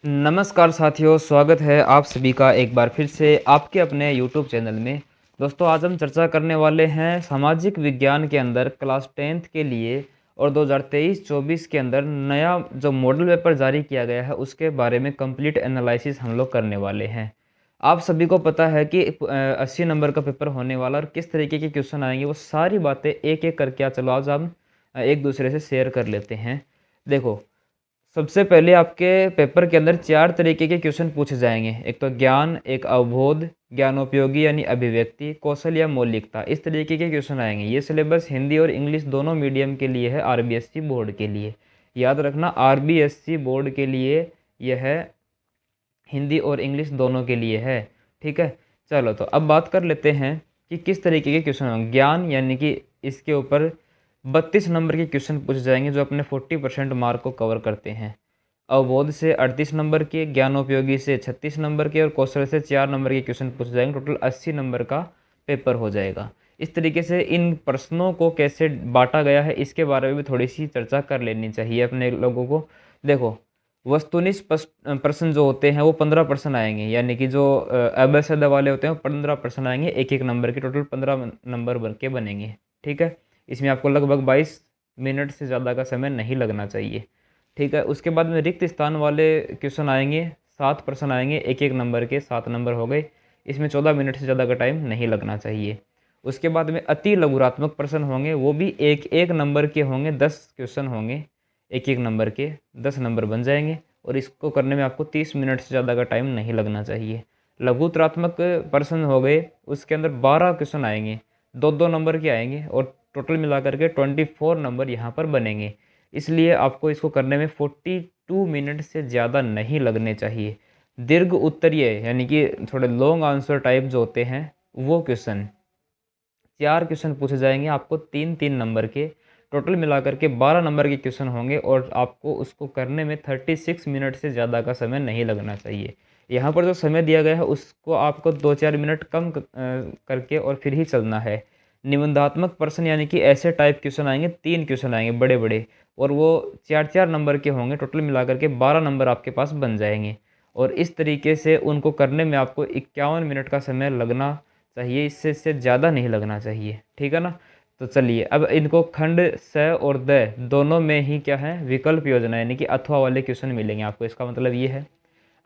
नमस्कार साथियों, स्वागत है आप सभी का एक बार फिर से आपके अपने यूट्यूब चैनल में। दोस्तों, आज हम चर्चा करने वाले हैं सामाजिक विज्ञान के अंदर क्लास 10th के लिए और 2023-24 के अंदर नया जो मॉडल पेपर जारी किया गया है उसके बारे में कंप्लीट एनालिसिस हम लोग करने वाले हैं। आप सभी को पता है कि 80 नंबर का पेपर होने वाला और किस तरीके के क्वेश्चन आएंगे, वो सारी बातें एक एक करके चलो आज हम एक दूसरे से शेयर कर लेते हैं। देखो, सबसे पहले आपके पेपर के अंदर 4 तरीके के क्वेश्चन पूछे जाएंगे। एक तो ज्ञान, एक अवबोध, ज्ञानोपयोगी यानी अभिव्यक्ति, कौशल या मौलिकता। इस तरीके के क्वेश्चन आएंगे। ये सिलेबस हिंदी और इंग्लिश दोनों मीडियम के लिए है, आरबीएससी बोर्ड के लिए। याद रखना, आरबीएससी बोर्ड के लिए यह है, हिंदी और इंग्लिश दोनों के लिए है। ठीक है, चलो तो अब बात कर लेते हैं कि किस तरीके के क्वेश्चन होंगे। ज्ञान यानी कि इसके ऊपर 32 नंबर के क्वेश्चन पूछे जाएंगे जो अपने 40% मार्क को कवर करते हैं। अवबोध से 38 नंबर के, ज्ञानोपयोगी से 36 नंबर के और कौशल से 4 नंबर के क्वेश्चन पूछे जाएंगे। टोटल 80 नंबर का पेपर हो जाएगा। इस तरीके से इन प्रश्नों को कैसे बांटा गया है इसके बारे में भी थोड़ी सी चर्चा कर लेनी चाहिए अपने लोगों को। देखो, वस्तुनिष्ठ प्रश्न जो होते हैं वो 15% आएंगे, यानी कि जो अबसद वाले होते हैं वो 15% आएंगे। एक एक नंबर के टोटल 15 नंबर बन के बनेंगे। ठीक है, इसमें आपको लगभग 22 मिनट से ज़्यादा का समय नहीं लगना चाहिए। ठीक है, उसके बाद में रिक्त स्थान वाले क्वेश्चन आएंगे, 7 प्रश्न आएंगे, एक एक नंबर के 7 नंबर हो गए। इसमें 14 मिनट से ज़्यादा का टाइम नहीं लगना चाहिए। उसके बाद में अति लघुरात्मक प्रश्न होंगे, वो भी एक एक नंबर के होंगे, 10 क्वेश्चन होंगे एक एक नंबर के, 10 नंबर बन जाएंगे और इसको करने में आपको 30 मिनट से ज़्यादा का टाइम नहीं लगना चाहिए। लघुत्रात्मक प्रश्न हो गए, उसके अंदर 12 क्वेश्चन आएंगे, दो दो नंबर के आएंगे और टोटल मिलाकर के 24 नंबर यहाँ पर बनेंगे। इसलिए आपको इसको करने में 42 मिनट से ज़्यादा नहीं लगने चाहिए। दीर्घ उत्तरीय यानी कि थोड़े लॉन्ग आंसर टाइप जो होते हैं वो क्वेश्चन, 4 क्वेश्चन पूछे जाएंगे आपको, 3-3 नंबर के। टोटल मिलाकर के 12 नंबर के क्वेश्चन होंगे और आपको उसको करने में 36 मिनट से ज़्यादा का समय नहीं लगना चाहिए। यहाँ पर जो समय दिया गया है उसको आपको 2-4 मिनट कम करके और फिर ही चलना है। निबंधात्मक प्रश्न यानी कि ऐसे टाइप क्वेश्चन आएंगे, 3 क्वेश्चन आएंगे बड़े बड़े और वो 4-4 नंबर के होंगे। टोटल मिलाकर के 12 नंबर आपके पास बन जाएंगे और इस तरीके से उनको करने में आपको 51 मिनट का समय लगना चाहिए, इससे ज़्यादा नहीं लगना चाहिए। ठीक है ना। तो चलिए, अब इनको खंड स और द दोनों में ही क्या है, विकल्प योजना यानी कि अथवा वाले क्वेश्चन मिलेंगे आपको। इसका मतलब ये है।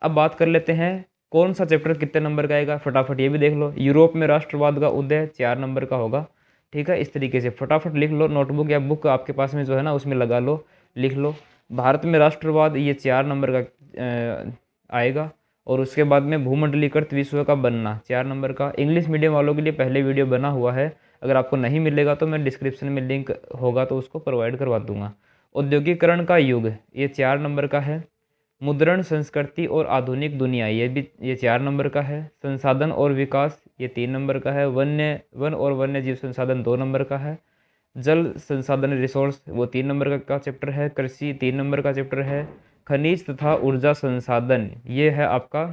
अब बात कर लेते हैं कौन सा चैप्टर कितने नंबर का आएगा। फटाफट ये भी देख लो। यूरोप में राष्ट्रवाद का उदय 4 नंबर का होगा। ठीक है, इस तरीके से फटाफट लिख लो। नोटबुक या बुक आपके पास में जो है ना उसमें लगा लो, लिख लो। भारत में राष्ट्रवाद ये 4 नंबर का आएगा। और उसके बाद में भूमंडलीकृत विश्व का बनना 4 नंबर का। इंग्लिश मीडियम वालों के लिए पहले वीडियो बना हुआ है, अगर आपको नहीं मिलेगा तो मैं डिस्क्रिप्शन में लिंक होगा तो उसको प्रोवाइड करवा दूंगा। औद्योगिकरण का युग ये 4 नंबर का है। मुद्रण, संस्कृति और आधुनिक दुनिया ये 4 नंबर का है। संसाधन और विकास ये 3 नंबर का है। वन और वन्य जीव संसाधन 2 नंबर का है। जल संसाधन रिसोर्स वो 3 नंबर का चैप्टर है। कृषि 3 नंबर का चैप्टर है। खनिज तथा ऊर्जा संसाधन ये है आपका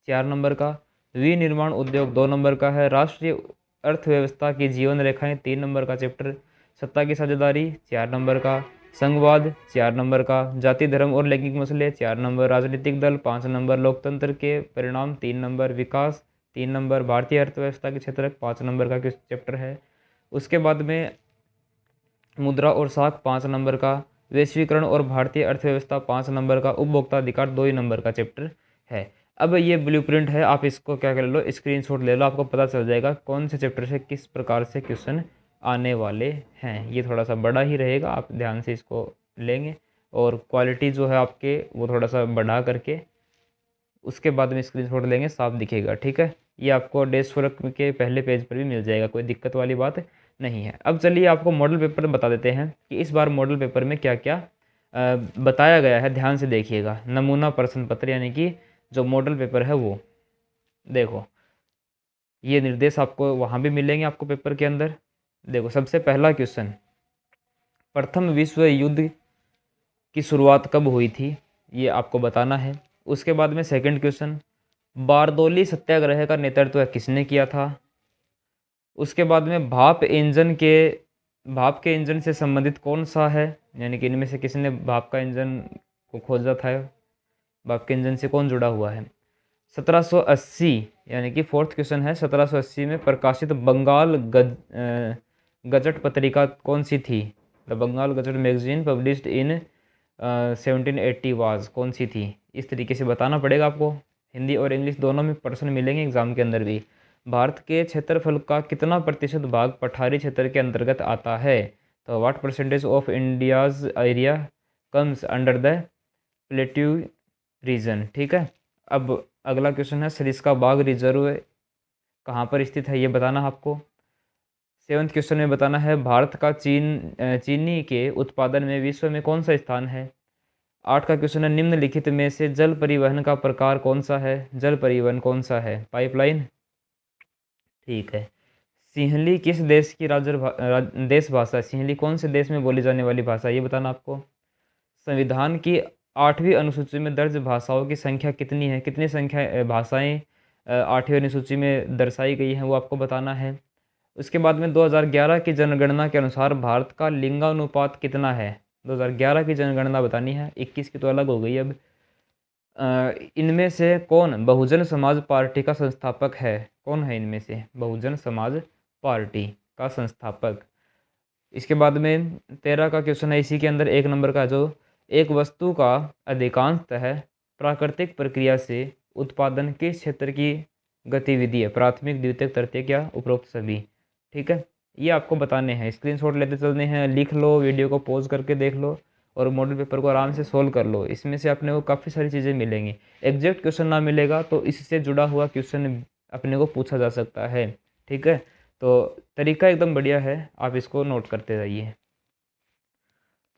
4 नंबर का। विनिर्माण उद्योग 2 नंबर का है। राष्ट्रीय अर्थव्यवस्था की जीवन रेखाएं 3 नंबर का चैप्टर। सत्ता की साझेदारी 4 नंबर का। संघवाद 4 नंबर का। जाति धर्म और लैंगिक मसले 4 नंबर। राजनीतिक दल 5 नंबर। लोकतंत्र के परिणाम 3 नंबर। विकास 3 नंबर। भारतीय अर्थव्यवस्था के क्षेत्र 5 नंबर का चैप्टर है। उसके बाद में मुद्रा और साख 5 नंबर का। वैश्वीकरण और भारतीय अर्थव्यवस्था 5 नंबर का। उपभोक्ता अधिकार 2 ही नंबर का चैप्टर है। अब ये ब्लूप्रिंट है, आप इसको क्या कर लो, स्क्रीनशॉट ले लो, आपको पता चल जाएगा कौन से चैप्टर से किस प्रकार से क्वेश्चन आने वाले हैं। ये थोड़ा सा बड़ा ही रहेगा, आप ध्यान से इसको लेंगे और क्वालिटी जो है आपके वो थोड़ा सा बढ़ा करके उसके बाद में स्क्रीनशॉट लेंगे, साफ दिखेगा। ठीक है, ये आपको डेस्क वर्क के पहले पेज पर भी मिल जाएगा, कोई दिक्कत वाली बात नहीं है। अब चलिए आपको मॉडल पेपर बता देते हैं कि इस बार मॉडल पेपर में क्या क्या बताया गया है। ध्यान से देखिएगा। नमूना प्रश्न पत्र यानी कि जो मॉडल पेपर है वो देखो, ये निर्देश आपको वहाँ भी मिलेंगे आपको पेपर के अंदर। देखो, सबसे पहला क्वेश्चन, प्रथम विश्व युद्ध की शुरुआत कब हुई थी, ये आपको बताना है। उसके बाद में सेकंड क्वेश्चन, बारदौली सत्याग्रह का नेतृत्व किसने किया था। उसके बाद में भाप के इंजन से संबंधित कौन सा है, यानी कि इनमें से किसने भाप का इंजन को खोजा था। भाप के इंजन से कौन जुड़ा हुआ है? 1780 यानी कि फोर्थ क्वेश्चन है, 1780 में प्रकाशित बंगाल गजट पत्रिका कौन सी थी? The Bengal Gazette magazine published in 1780 was, कौन सी थी? इस तरीके से बताना पड़ेगा आपको। हिंदी और इंग्लिश दोनों में प्रश्न मिलेंगे एग्जाम के अंदर भी। भारत के क्षेत्रफल का कितना प्रतिशत भाग पठारी क्षेत्र के अंतर्गत आता है? तो what percentage of India's area comes under the plateau region. ठीक है, अब अगला क्वेश्चन है, सरिस्का बाग रिजर्व कहाँ पर स्थित है, ये बताना आपको। 7th क्वेश्चन में बताना है, भारत का चीनी के उत्पादन में विश्व में कौन सा स्थान है? 8 का क्वेश्चन है, निम्नलिखित में से जल परिवहन का प्रकार कौन सा है? जल परिवहन कौन सा है? पाइपलाइन। ठीक है। सिंहली किस देश की देश भाषा है? सिंहली कौन से देश में बोली जाने वाली भाषा है, ये बताना आपको। संविधान की 8वीं अनुसूची में दर्ज भाषाओं की संख्या कितनी है? कितनी संख्या भाषाएं 8वीं अनुसूची में दर्शाई गई हैं, वो आपको बताना है। उसके बाद में 2011 की जनगणना के अनुसार भारत का लिंगानुपात कितना है? 2011 की जनगणना बतानी है, 21 की तो अलग हो गई अब। इनमें से कौन बहुजन समाज पार्टी का संस्थापक है? कौन है इनमें से बहुजन समाज पार्टी का संस्थापक? इसके बाद में 13 का क्वेश्चन है इसी के अंदर 1 नंबर का, जो एक वस्तु का अधिकांशतः प्राकृतिक प्रक्रिया से उत्पादन किस क्षेत्र की गतिविधि है? प्राथमिक, द्वितीयक, तृतीयक या उपरोक्त सभी। ठीक है, ये आपको बताने हैं। स्क्रीनशॉट लेते चलने हैं, लिख लो, वीडियो को पॉज करके देख लो और मॉडल पेपर को आराम से सोल्व कर लो। इसमें से अपने को काफ़ी सारी चीज़ें मिलेंगी। एग्जैक्ट क्वेश्चन ना मिलेगा तो इससे जुड़ा हुआ क्वेश्चन अपने को पूछा जा सकता है। ठीक है, तो तरीका एकदम बढ़िया है, आप इसको नोट करते रहिए।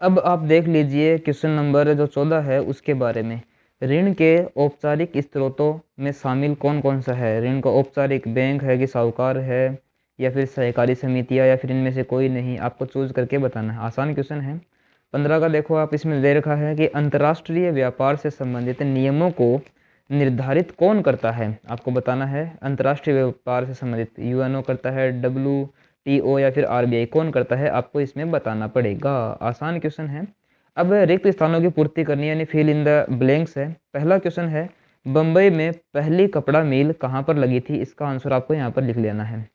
अब आप देख लीजिए क्वेश्चन नंबर जो 14 है उसके बारे में। ऋण के औपचारिक स्रोतों में शामिल कौन कौन सा है? ऋण का औपचारिक बैंक है कि साहूकार है या फिर सहकारी समितियां या फिर इनमें से कोई नहीं, आपको चूज करके बताना है। आसान क्वेश्चन है। 15 का देखो आप, इसमें दे रखा है कि अंतर्राष्ट्रीय व्यापार से संबंधित नियमों को निर्धारित कौन करता है? आपको बताना है। अंतर्राष्ट्रीय व्यापार से संबंधित यूएनओ करता है, WTO या फिर RBI कौन करता है, आपको इसमें बताना पड़ेगा। आसान क्वेश्चन है। अब रिक्त स्थानों की पूर्ति करनी यानी फिल इन द ब्लैंक्स है। पहला क्वेश्चन है, बम्बई में पहली कपड़ा मिल कहाँ पर लगी थी? इसका आंसर आपको यहाँ पर लिख लेना है।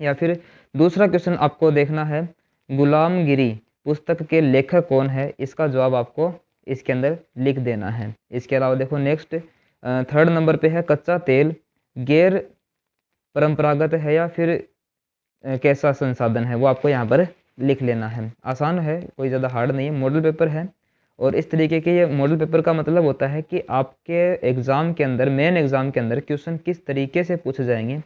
या फिर दूसरा क्वेश्चन आपको देखना है, गुलामगिरी पुस्तक के लेखक कौन है? इसका जवाब आपको इसके अंदर लिख देना है। इसके अलावा देखो नेक्स्ट 3rd नंबर पे है, कच्चा तेल गैर परंपरागत है या फिर कैसा संसाधन है, वो आपको यहाँ पर लिख लेना है। आसान है, कोई ज़्यादा हार्ड नहीं है, मॉडल पेपर है। और इस तरीके के ये मॉडल पेपर का मतलब होता है कि आपके एग्ज़ाम के अंदर, मेन एग्ज़ाम के अंदर क्वेश्चन किस तरीके से पूछे जाएंगे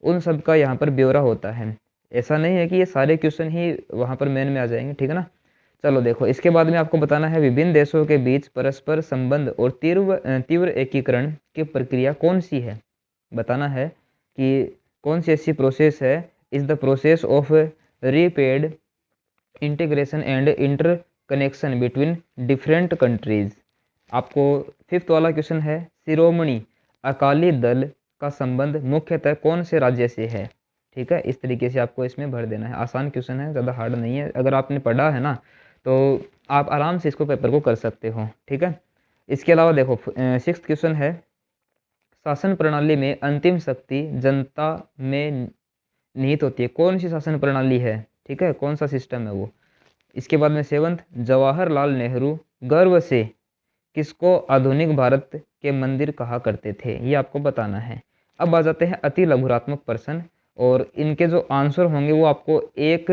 उन सब का यहाँ पर ब्यौरा होता है। ऐसा नहीं है कि ये सारे क्वेश्चन ही वहाँ पर मेन में आ जाएंगे। ठीक है ना। चलो देखो, इसके बाद में आपको बताना है, विभिन्न देशों के बीच परस्पर संबंध और तीव्र एकीकरण की प्रक्रिया कौन सी है? बताना है कि कौन सी ऐसी प्रोसेस है, is the process of repaid integration and inter connection between different countries. आपको 5th वाला क्वेश्चन है, शिरोमणि अकाली दल का संबंध मुख्यतः कौन से राज्य से है? ठीक है, इस तरीके से आपको इसमें भर देना है। आसान क्वेश्चन है, ज़्यादा हार्ड नहीं है। अगर आपने पढ़ा है ना तो आप आराम से इसको पेपर को कर सकते हो। ठीक है, इसके अलावा देखो 6th क्वेश्चन है, शासन प्रणाली में अंतिम शक्ति जनता में निहित होती है, कौन सी शासन प्रणाली है? ठीक है, कौन सा सिस्टम है वो? इसके बाद में 7th, जवाहरलाल नेहरू गर्व से किसको आधुनिक भारत के मंदिर कहा करते थे? ये आपको बताना है। अब आ जाते हैं अति लघुरात्मक प्रश्न, और इनके जो आंसर होंगे वो आपको एक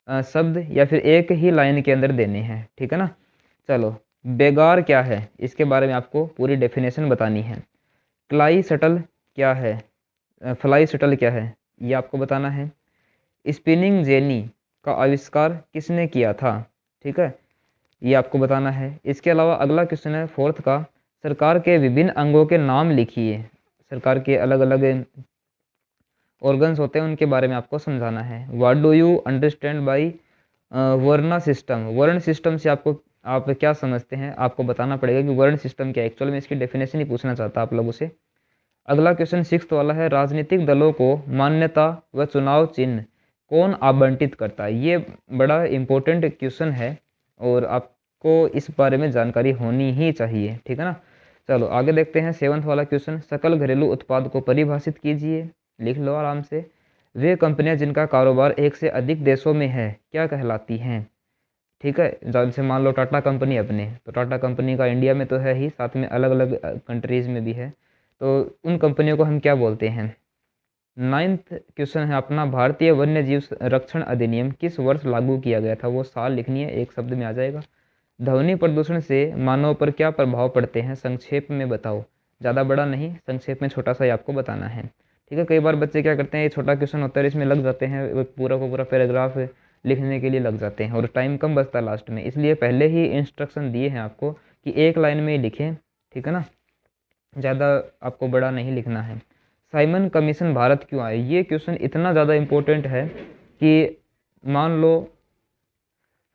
शब्द या फिर एक ही लाइन के अंदर देने हैं। ठीक है ना। चलो, बेगार क्या है, इसके बारे में आपको पूरी डेफिनेशन बतानी है। क्लाई शटल क्या है, फ्लाई शटल क्या है, ये आपको बताना है। स्पिनिंग जेनी का आविष्कार किसने किया था? ठीक है, ये आपको बताना है। इसके अलावा अगला क्वेश्चन है 4th का, सरकार के विभिन्न अंगों के नाम लिखिए। सरकार के अलग अलग ऑर्गन्स होते हैं, उनके बारे में आपको समझाना है। What do you understand by वर्ण सिस्टम? वर्ण सिस्टम से आप क्या समझते हैं, आपको बताना पड़ेगा कि वर्ण सिस्टम क्या है। एक्चुअल में इसकी डेफिनेशन ही पूछना चाहता आप लोगों से। अगला क्वेश्चन 6th वाला है, राजनीतिक दलों को मान्यता व चुनाव चिन्ह कौन आवंटित करता है? ये बड़ा इंपॉर्टेंट क्वेश्चन है और आपको इस बारे में जानकारी होनी ही चाहिए। ठीक है ना। चलो आगे देखते हैं 7th वाला क्वेश्चन। सकल घरेलू उत्पाद को परिभाषित कीजिए। लिख लो आराम से। वे कंपनियां जिनका कारोबार एक से अधिक देशों में है क्या कहलाती हैं? ठीक है, जैसे मान लो टाटा कंपनी अपने, तो टाटा कंपनी का इंडिया में तो है ही, साथ में अलग अलग कंट्रीज़ में भी है। तो उन कंपनियों को हम क्या बोलते हैं? 9th क्वेश्चन है अपना, भारतीय वन्य जीव संरक्षण अधिनियम किस वर्ष लागू किया गया था? वो साल लिखनी है, एक शब्द में आ जाएगा। ध्वनि प्रदूषण से मानव पर क्या प्रभाव पड़ते हैं? संक्षेप में बताओ। ज़्यादा बड़ा नहीं, संक्षेप में छोटा सा ही आपको बताना है। ठीक है, कई बार बच्चे क्या करते हैं, ये छोटा क्वेश्चन होता है, इसमें लग जाते हैं, वो पूरा का पूरा पैराग्राफ लिखने के लिए लग जाते हैं और टाइम कम बचता है लास्ट में, इसलिए पहले ही इंस्ट्रक्शन दिए हैं आपको कि एक लाइन में ही लिखें। ठीक है ना, ज़्यादा आपको बड़ा नहीं लिखना है। साइमन कमीशन भारत क्यों आए? ये क्वेश्चन इतना ज़्यादा इम्पोर्टेंट है कि मान लो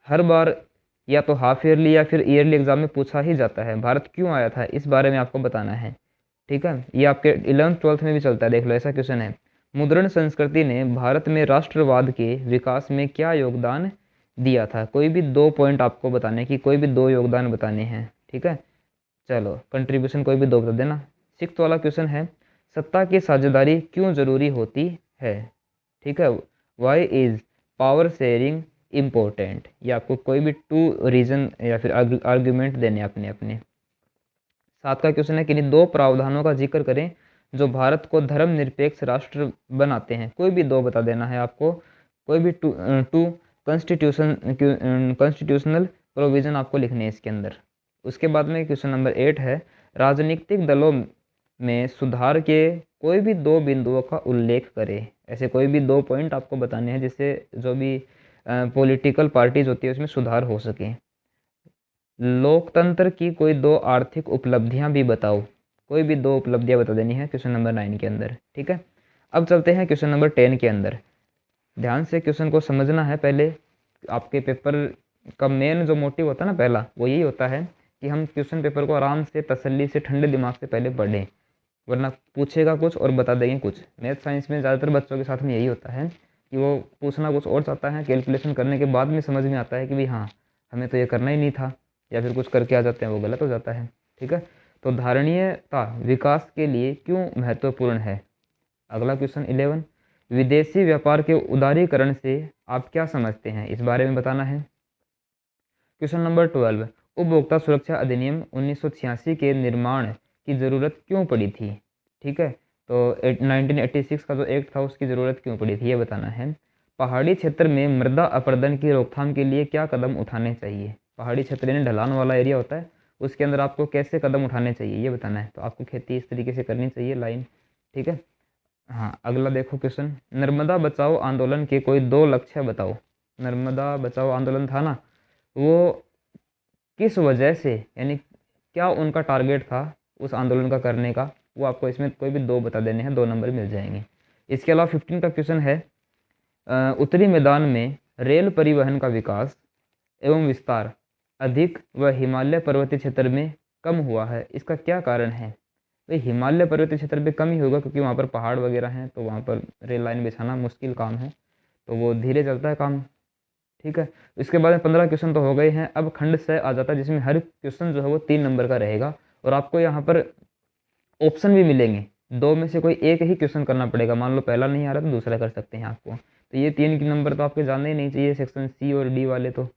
हर बार या तो हाफ ईयरली या फिर ईयरली एग्जाम में पूछा ही जाता है। भारत क्यों आया था, इस बारे में आपको बताना है। ठीक है, ये आपके 11th-12th में भी चलता है, देख लो, ऐसा क्वेश्चन है। मुद्रण संस्कृति ने भारत में राष्ट्रवाद के विकास में क्या योगदान दिया था? कोई भी 2 पॉइंट आपको बताने की, कोई भी 2 योगदान बताने हैं। ठीक है, चलो कंट्रीब्यूशन कोई भी 2 बता देना। 6th वाला क्वेश्चन है, सत्ता की साझेदारी क्यों जरूरी होती है? ठीक है, why is power sharing important? ये आपको कोई भी 2 रीजन या फिर आर्ग्यूमेंट देने अपने अपने। 7 का क्वेश्चन है, किन्हीं 2 प्रावधानों का जिक्र करें जो भारत को धर्मनिरपेक्ष राष्ट्र बनाते हैं। कोई भी 2 बता देना है आपको, कोई भी टू कॉन्स्टिट्यूशनल प्रोविजन आपको लिखने हैं इसके अंदर। उसके बाद में क्वेश्चन नंबर 8 है, राजनीतिक दलों में सुधार के कोई भी 2 बिंदुओं का उल्लेख करें। ऐसे कोई भी 2 पॉइंट आपको बताने हैं जिससे जो भी पॉलिटिकल पार्टीज होती है उसमें सुधार हो सके। लोकतंत्र की कोई 2 आर्थिक उपलब्धियां भी बताओ। कोई भी 2 उपलब्धियां बता देनी है क्वेश्चन नंबर 9 के अंदर। ठीक है, अब चलते हैं क्वेश्चन नंबर 10 के अंदर। ध्यान से क्वेश्चन को समझना है। पहले आपके पेपर का मेन जो मोटिव होता है ना, पहला वो यही होता है कि हम क्वेश्चन पेपर को आराम से तसल्ली से ठंडे दिमाग से पहले पढ़ें, वरना पूछेगा कुछ और बता देंगे कुछ। मैथ साइंस में ज़्यादातर बच्चों के साथ में यही होता है कि वो पूछना कुछ और चाहता है, कैलकुलेशन करने के बाद में समझ में आता है कि भाई हाँ हमें तो ये करना ही नहीं था, या फिर कुछ करके आ जाते हैं, वो गलत हो जाता है। ठीक है, तो धारणीयता विकास के लिए क्यों महत्वपूर्ण है? अगला क्वेश्चन 11, विदेशी व्यापार के उदारीकरण से आप क्या समझते हैं? इस बारे में बताना है। क्वेश्चन नंबर 12, उपभोक्ता सुरक्षा अधिनियम 1986 के निर्माण की ज़रूरत क्यों पड़ी थी? ठीक है, तो 1986 का जो एक्ट था उसकी ज़रूरत क्यों पड़ी थी, ये बताना है। पहाड़ी क्षेत्र में मृदा अपरदन की रोकथाम के लिए क्या कदम उठाने चाहिए? पहाड़ी क्षेत्र यानी ढलान वाला एरिया होता है, उसके अंदर आपको कैसे कदम उठाने चाहिए ये बताना है। तो आपको खेती इस तरीके से करनी चाहिए, लाइन। ठीक है, हाँ अगला देखो क्वेश्चन, नर्मदा बचाओ आंदोलन के कोई 2 लक्ष्य बताओ। नर्मदा बचाओ आंदोलन था ना, वो किस वजह से, यानी क्या उनका टारगेट था उस आंदोलन का करने का, वो आपको इसमें कोई भी 2 बता देने हैं, 2 नंबर मिल जाएंगे। इसके अलावा 15 का क्वेश्चन है, उत्तरी मैदान में रेल परिवहन का विकास एवं विस्तार अधिक व हिमालय पर्वतीय क्षेत्र में कम हुआ है, इसका क्या कारण है? भाई हिमालय पर्वतीय क्षेत्र पे कम ही होगा क्योंकि वहाँ पर पहाड़ वगैरह हैं, तो वहाँ पर रेल लाइन बिछाना मुश्किल काम है, तो वो धीरे चलता है काम। ठीक है, इसके बाद में 15 क्वेश्चन तो हो गए हैं। अब खंड 6 आ जाता है जिसमें हर क्वेश्चन जो है वो 3 नंबर का रहेगा और आपको यहाँ पर ऑप्शन भी मिलेंगे, 2 में से कोई एक ही क्वेश्चन करना पड़ेगा। मान लो पहला नहीं आ रहा तो दूसरा कर सकते हैं आपको। तो ये 3 के नंबर तो आपके जानने ही नहीं चाहिए, सेक्शन सी और डी वाले तो।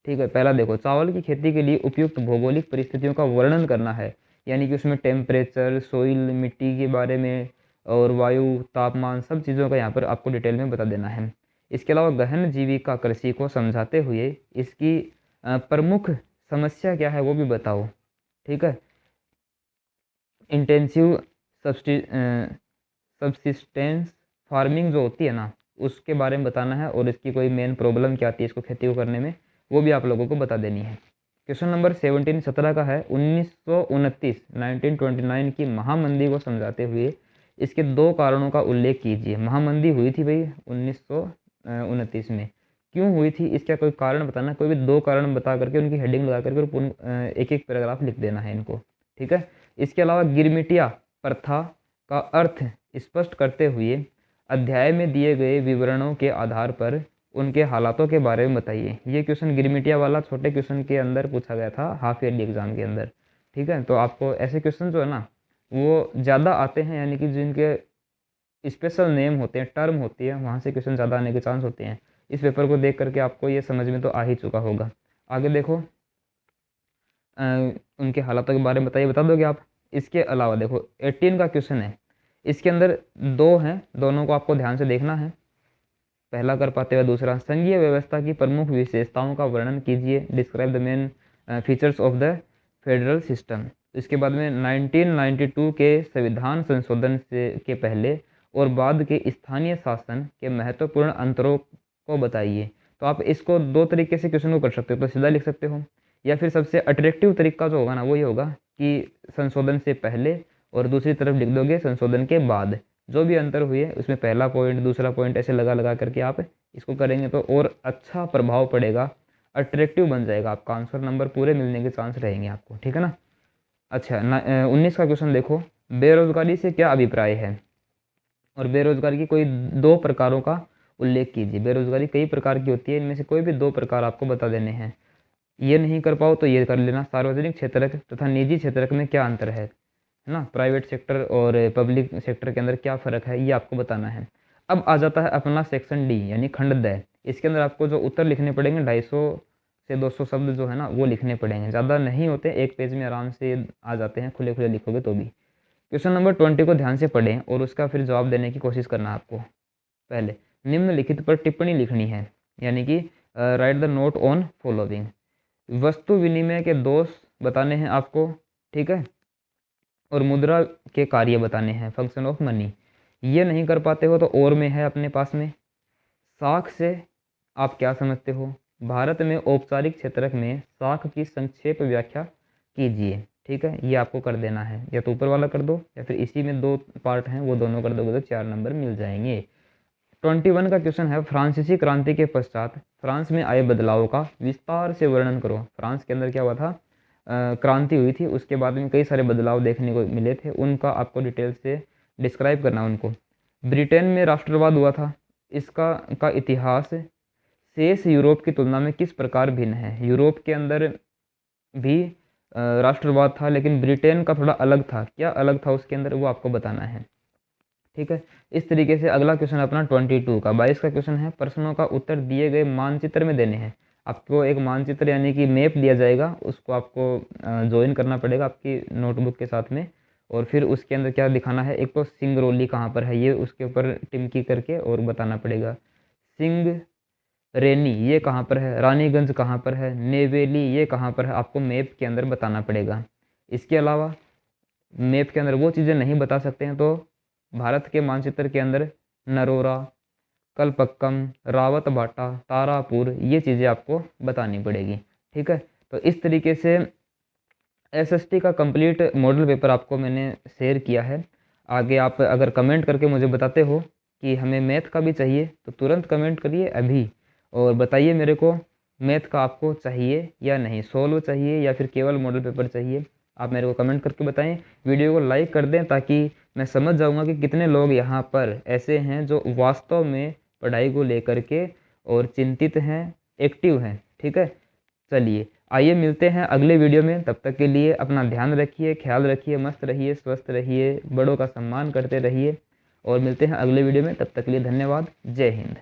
ठीक है, पहला देखो, चावल की खेती के लिए उपयुक्त भौगोलिक परिस्थितियों का वर्णन करना है, यानी कि उसमें टेम्परेचर, सोइल, मिट्टी के बारे में और वायु, तापमान, सब चीज़ों का यहाँ पर आपको डिटेल में बता देना है। इसके अलावा गहन जीविका कृषि को समझाते हुए इसकी प्रमुख समस्या क्या है वो भी बताओ। ठीक है, इंटेंसिव सब्सिस्टेंस फार्मिंग जो होती है ना, उसके बारे में बताना है और इसकी कोई मेन प्रॉब्लम क्या आती है इसको खेती को करने में, वो भी आप लोगों को बता देनी है। क्वेश्चन नंबर 17 का है, 1929 की महामंदी को समझाते हुए इसके 2 कारणों का उल्लेख कीजिए। महामंदी हुई थी भाई 1929 में, क्यों हुई थी इसका कोई कारण बताना, कोई भी 2 कारण बता करके उनकी हेडिंग लगा करके एक एक पैराग्राफ लिख देना है इनको। ठीक है, इसके अलावा गिरमिटिया प्रथा का अर्थ स्पष्ट करते हुए अध्याय में दिए गए विवरणों के आधार पर उनके हालातों के बारे में बताइए। ये क्वेश्चन गिरमिटिया वाला छोटे क्वेश्चन के अंदर पूछा गया था हाफ ईयरली एग्जाम के अंदर। ठीक है। तो आपको ऐसे क्वेश्चन जो है ना वो ज़्यादा आते हैं, यानी कि जिनके स्पेशल नेम होते हैं, टर्म होती है, वहाँ से क्वेश्चन ज़्यादा आने के चांस होते हैं। इस पेपर को देख करके आपको ये समझ में तो आ ही चुका होगा। आगे देखो, अ, उनके हालातों के बारे में बता दोगे आप। इसके अलावा देखो 18 का क्वेश्चन है, इसके अंदर 2 हैं, दोनों को आपको ध्यान से देखना है। पहला कर पाते हुए दूसरा, संघीय व्यवस्था की प्रमुख विशेषताओं का वर्णन कीजिए, describe the main features of the federal system. इसके बाद में 1992 के संविधान संशोधन से के पहले और बाद के स्थानीय शासन के महत्वपूर्ण अंतरों को बताइए। तो आप इसको 2 तरीके से क्वेश्चन को कर सकते हो, तो सीधा लिख सकते हो, या फिर सबसे अट्रैक्टिव तरीका जो होगा ना वो ये होगा कि संशोधन से पहले, और दूसरी तरफ लिख दोगे संशोधन के बाद। जो भी अंतर हुए उसमें पहला पॉइंट दूसरा पॉइंट ऐसे लगा लगा करके आप इसको करेंगे तो और अच्छा प्रभाव पड़ेगा, अट्रैक्टिव बन जाएगा, आपका आंसर नंबर पूरे मिलने के चांस रहेंगे आपको, ठीक है ना। अच्छा 19 का क्वेश्चन देखो, बेरोजगारी से क्या अभिप्राय है, और बेरोजगारी की कोई 2 प्रकारों का उल्लेख कीजिए। बेरोजगारी कई प्रकार की होती है, इनमें से कोई भी 2 प्रकार आपको बता देने हैं। ये नहीं कर पाओ तो ये कर लेना, सार्वजनिक क्षेत्रक तथा निजी क्षेत्रक में क्या अंतर है ना, प्राइवेट सेक्टर और पब्लिक सेक्टर के अंदर क्या फ़र्क है, ये आपको बताना है। अब आ जाता है अपना सेक्शन डी यानी खंड द। इसके अंदर आपको जो उत्तर लिखने पड़ेंगे 250 से 200 शब्द जो है ना वो लिखने पड़ेंगे, ज़्यादा नहीं होते, एक पेज में आराम से आ जाते हैं, खुले खुले लिखोगे तो भी। क्वेश्चन नंबर 20 को ध्यान से पढ़ें और उसका फिर जवाब देने की कोशिश करना आपको। पहले निम्नलिखित पर टिप्पणी लिखनी है, यानी कि right the note on following. वस्तु विनिमय के दोष बताने हैं आपको, ठीक है, और मुद्रा के कार्य बताने हैं, फंक्शन ऑफ मनी। ये नहीं कर पाते हो तो और में है अपने पास में। साख से आप क्या समझते हो, भारत में औपचारिक क्षेत्रक में साख की संक्षेप व्याख्या कीजिए, ठीक है, ये आपको कर देना है, या तो ऊपर वाला कर दो या फिर इसी में 2 पार्ट हैं वो दोनों कर दोगे तो 4 नंबर मिल जाएंगे। 21 का क्वेश्चन है, फ्रांसीसी क्रांति के पश्चात फ्रांस में आए बदलावों का विस्तार से वर्णन करो। फ्रांस के अंदर क्या हुआ था, क्रांति हुई थी, उसके बाद में कई सारे बदलाव देखने को मिले थे, उनका आपको डिटेल से डिस्क्राइब करना उनको। ब्रिटेन में राष्ट्रवाद हुआ था, इसका इतिहास शेष यूरोप की तुलना में किस प्रकार भिन्न है। यूरोप के अंदर भी राष्ट्रवाद था, लेकिन ब्रिटेन का थोड़ा अलग था, क्या अलग था उसके अंदर वो आपको बताना है, ठीक है। इस तरीके से अगला क्वेश्चन अपना 22 का 22 का क्वेश्चन है, प्रश्नों का उत्तर दिए गए मानचित्र में देने हैं। आपको एक मानचित्र यानी कि मैप दिया जाएगा, उसको आपको ज्वाइन करना पड़ेगा आपकी नोटबुक के साथ में, और फिर उसके अंदर क्या दिखाना है, एक तो सिंगरौली कहाँ पर है ये उसके ऊपर टिमकी करके और बताना पड़ेगा, सिंगरेनी ये कहाँ पर है, रानीगंज कहाँ पर है, नेवेली ये कहाँ पर है, आपको मैप के अंदर बताना पड़ेगा। इसके अलावा मैप के अंदर वो चीज़ें नहीं बता सकते हैं तो भारत के मानचित्र के अंदर नरोरा, कलपक्कम, रावत बाटा, तारापुर ये चीज़ें आपको बतानी पड़ेगी, ठीक है। तो इस तरीके से एसएसटी का कंप्लीट मॉडल पेपर आपको मैंने शेयर किया है। आगे आप अगर कमेंट करके मुझे बताते हो कि हमें मैथ का भी चाहिए तो तुरंत कमेंट करिए अभी, और बताइए मेरे को मैथ का आपको चाहिए या नहीं, सोल्व चाहिए या फिर केवल मॉडल पेपर चाहिए, आप मेरे को कमेंट करके बताएं। वीडियो को लाइक कर दें ताकि मैं समझ जाऊंगा कि कितने लोग यहाँ पर ऐसे हैं जो वास्तव में पढ़ाई को लेकर के और चिंतित हैं, एक्टिव हैं, ठीक है। चलिए आइए मिलते हैं अगले वीडियो में, तब तक के लिए अपना ध्यान रखिए, ख्याल रखिए, मस्त रहिए, स्वस्थ रहिए, बड़ों का सम्मान करते रहिए, और मिलते हैं अगले वीडियो में, तब तक के लिए धन्यवाद। जय हिंद।